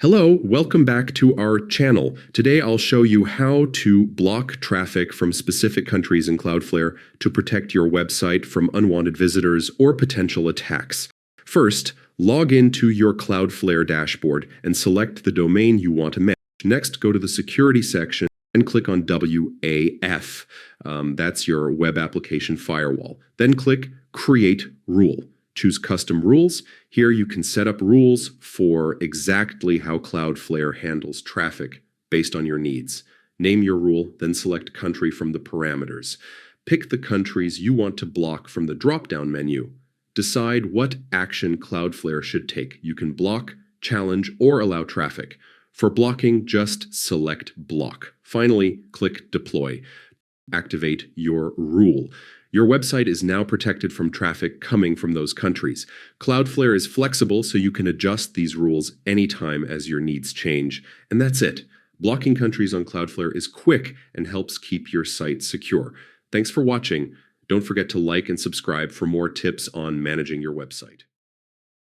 Hello, welcome back to our channel. Today I'll show you how to block traffic from specific countries in Cloudflare to protect your website from unwanted visitors or potential attacks. First, log into your Cloudflare dashboard and select the domain you want to manage. Next, go to the security section and click on WAF. That's your web application firewall. Then click Create Rule. Choose Custom Rules. Here you can set up rules for exactly how Cloudflare handles traffic based on your needs. Name your rule, then select country from the parameters. Pick the countries you want to block from the drop-down menu. Decide what action Cloudflare should take. You can block, challenge, or allow traffic. For blocking, just select Block. Finally, click Deploy. Activate your rule. Your website is now protected from traffic coming from those countries. Cloudflare is flexible, so you can adjust these rules anytime as your needs change. And that's it. Blocking countries on Cloudflare is quick and helps keep your site secure. Thanks for watching. Don't forget to like and subscribe for more tips on managing your website.